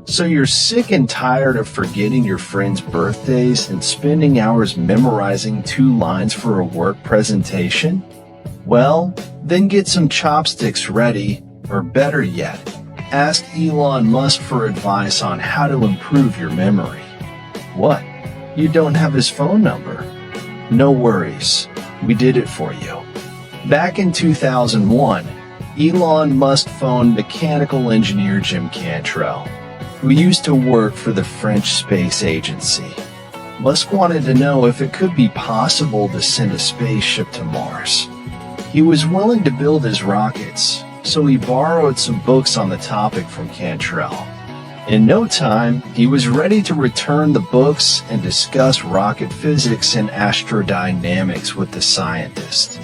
So you're sick and tired of forgetting your friends' birthdays and spending hours memorizing 2 lines for a work presentation? Well, then get some chopsticks ready, or better yet, ask Elon Musk for advice on how to improve your memory. What? You don't have his phone number? No worries, we did it for you. Back in 2001, Elon Musk phoned mechanical engineer Jim Cantrell, who used to work for the French space agency. Musk wanted to know if it could be possible to send a spaceship to Mars. He was willing to build his rockets, so he borrowed some books on the topic from Cantrell. In no time, he was ready to return the books and discuss rocket physics and astrodynamics with the scientist.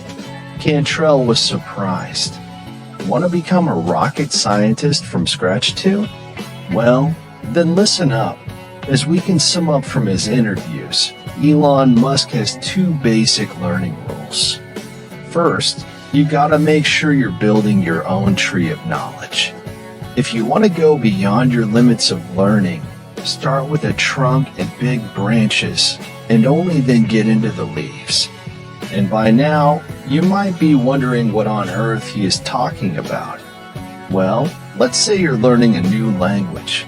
Cantrell was surprised. Want to become a rocket scientist from scratch too? Well, then listen up. As we can sum up from his interviews, Elon Musk has 2 basic learning rules. First, you gotta make sure you're building your own tree of knowledge. If you want to go beyond your limits of learning, start with a trunk and big branches, and only then get into the leaves. And by now, you might be wondering what on earth he is talking about. Well, let's say you're learning a new language.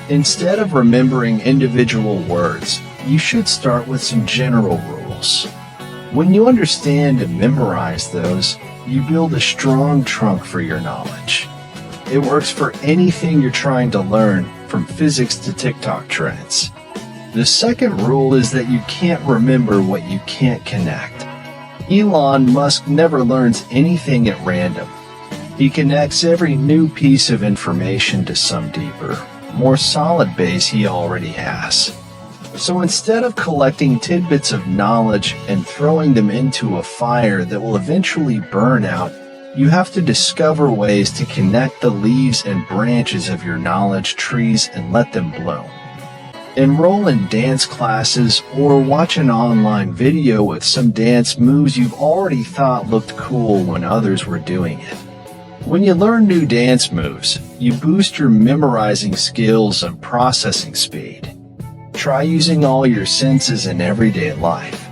Instead of remembering individual words, you should start with some general rules. When you understand and memorize those, you build a strong trunk for your knowledge. It works for anything you're trying to learn, from physics to TikTok trends. The second rule is that you can't remember what you can't connect. Elon Musk never learns anything at random. He connects every new piece of information to some deeper, more solid base he already has. So instead of collecting tidbits of knowledge and throwing them into a fire that will eventually burn out, you have to discover ways to connect the leaves and branches of your knowledge trees and let them bloom. Enroll in dance classes or watch an online video with some dance moves you've already thought looked cool when others were doing it. When you learn new dance moves, you boost your memorizing skills and processing speed. Try using all your senses in everyday life.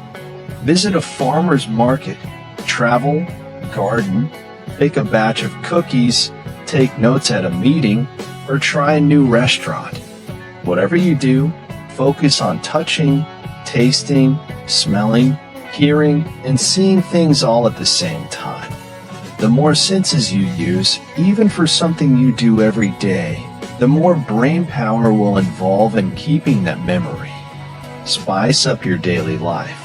Visit a farmer's market, travel, garden, bake a batch of cookies, take notes at a meeting, or try a new restaurant. Whatever you do, focus on touching, tasting, smelling, hearing, and seeing things all at the same time. The more senses you use, even for something you do every day, the more brain power will involve in keeping that memory. Spice up your daily life.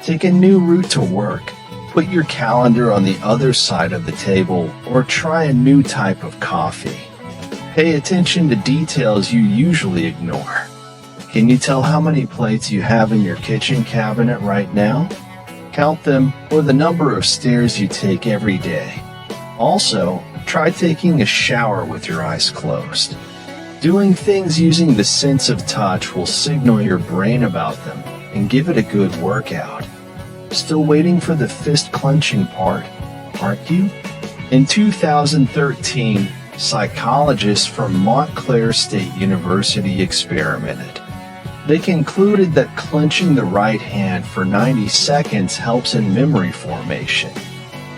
Take a new route to work. Put your calendar on the other side of the table, or try a new type of coffee. Pay attention to details you usually ignore. Can you tell how many plates you have in your kitchen cabinet right now? Count them, or the number of stairs you take every day. Also, try taking a shower with your eyes closed. Doing things using the sense of touch will signal your brain about them and give it a good workout. Still waiting for the fist clenching part, aren't you? In 2013, psychologists from Montclair State University experimented. They concluded that clenching the right hand for 90 seconds helps in memory formation.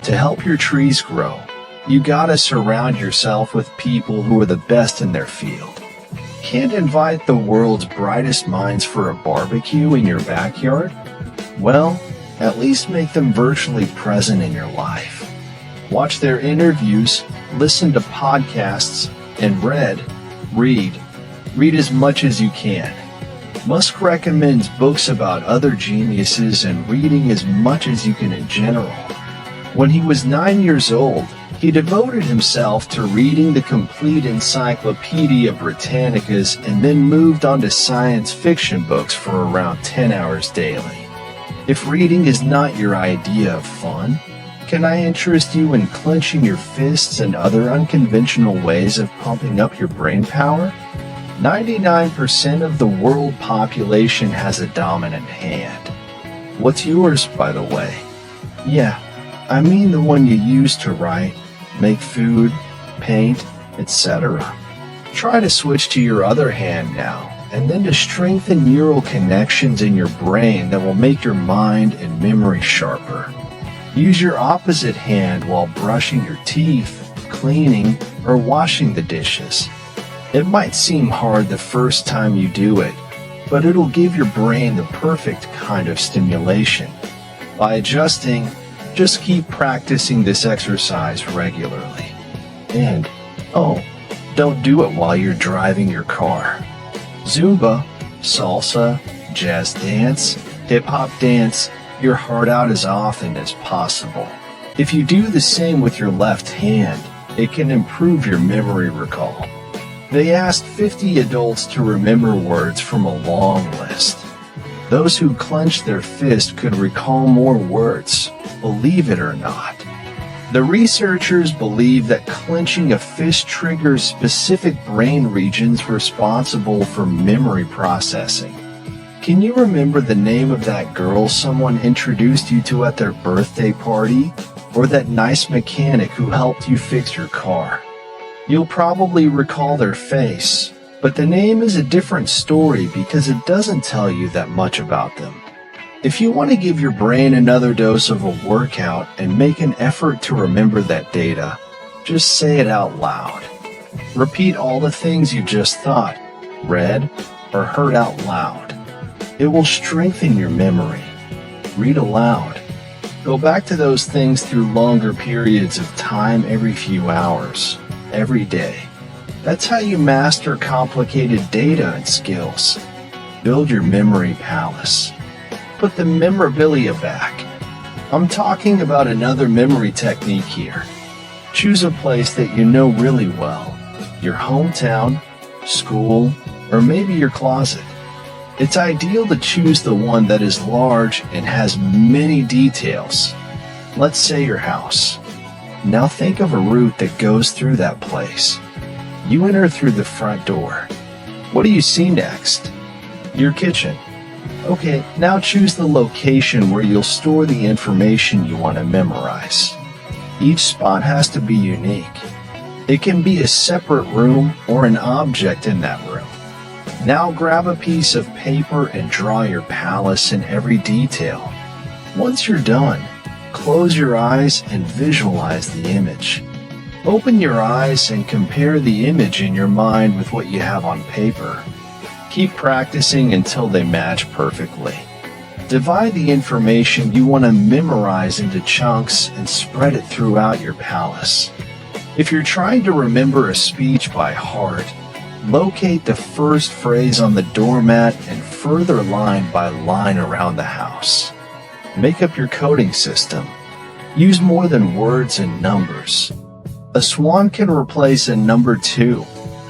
To help your trees grow, you gotta surround yourself with people who are the best in their field. Can't invite the world's brightest minds for a barbecue in your backyard? Well, at least make them virtually present in your life. Watch their interviews, listen to podcasts, and read as much as you can. Musk recommends books about other geniuses and reading as much as you can in general. When he was 9 years old, he devoted himself to reading the complete Encyclopedia Britannicas and then moved on to science fiction books for around 10 hours daily. If reading is not your idea of fun, can I interest you in clenching your fists and other unconventional ways of pumping up your brain power? 99% of the world population has a dominant hand. What's yours, by the way? Yeah, I mean the one you use to write, make food, paint, etc. Try to switch to your other hand now, and then to strengthen neural connections in your brain that will make your mind and memory sharper. Use your opposite hand while brushing your teeth, cleaning, or washing the dishes. It might seem hard the first time you do it, but it'll give your brain the perfect kind of stimulation. By adjusting, just keep practicing this exercise regularly. And, don't do it while you're driving your car. Zumba, salsa, jazz dance, hip-hop dance, your heart out as often as possible. If you do the same with your left hand, it can improve your memory recall. They asked 50 adults to remember words from a long list. Those who clenched their fist could recall more words, believe it or not. The researchers believe that clenching a fist triggers specific brain regions responsible for memory processing. Can you remember the name of that girl someone introduced you to at their birthday party? Or that nice mechanic who helped you fix your car? You'll probably recall their face, but the name is a different story because it doesn't tell you that much about them. If you want to give your brain another dose of a workout and make an effort to remember that data, just say it out loud. Repeat all the things you just thought, read, or heard out loud. It will strengthen your memory. Read aloud. Go back to those things through longer periods of time every few hours, every day. That's how you master complicated data and skills. Build your memory palace. Put the memorabilia back. I'm talking about another memory technique here. Choose a place that you know really well. Your hometown, school, or maybe your closet. It's ideal to choose the one that is large and has many details. Let's say your house. Now think of a route that goes through that place. You enter through the front door. What do you see next? Your kitchen. Okay, now choose the location where you'll store the information you want to memorize. Each spot has to be unique. It can be a separate room or an object in that room. Now grab a piece of paper and draw your palace in every detail. Once you're done, close your eyes and visualize the image. Open your eyes and compare the image in your mind with what you have on paper. Keep practicing until they match perfectly. Divide the information you want to memorize into chunks and spread it throughout your palace. If you're trying to remember a speech by heart, locate the first phrase on the doormat and further line by line around the house. Make up your coding system. Use more than words and numbers. A swan can replace a number 2,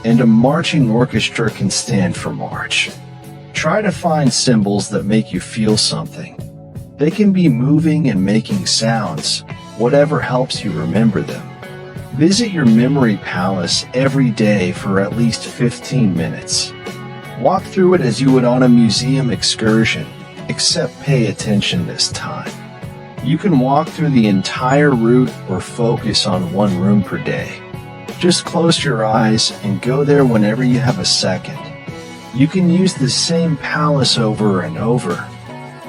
and a marching orchestra can stand for march. Try to find symbols that make you feel something. They can be moving and making sounds, whatever helps you remember them. Visit your memory palace every day for at least 15 minutes. Walk through it as you would on a museum excursion, except pay attention this time. You can walk through the entire route or focus on one room per day. Just close your eyes and go there whenever you have a second. You can use the same palace over and over.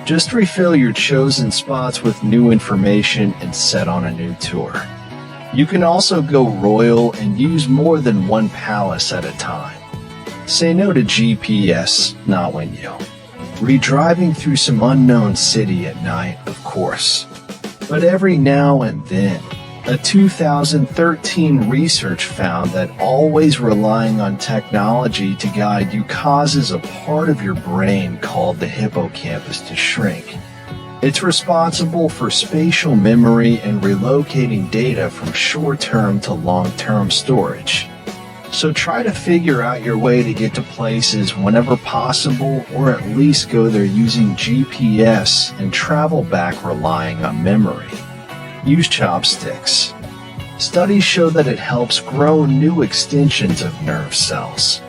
Just refill your chosen spots with new information and set on a new tour. You can also go royal and use more than one palace at a time. Say no to GPS, not when you. Re-driving through some unknown city at night, of course. But every now and then, a 2013 research found that always relying on technology to guide you causes a part of your brain called the hippocampus to shrink. It's responsible for spatial memory and relocating data from short-term to long-term storage. So try to figure out your way to get to places whenever possible, or at least go there using GPS and travel back relying on memory. Use chopsticks. Studies show that it helps grow new extensions of nerve cells.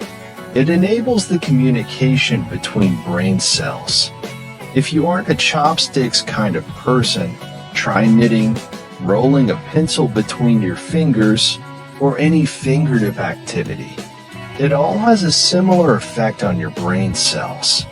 It enables the communication between brain cells. If you aren't a chopsticks kind of person, try knitting, rolling a pencil between your fingers, or any fingertip activity. It all has a similar effect on your brain cells.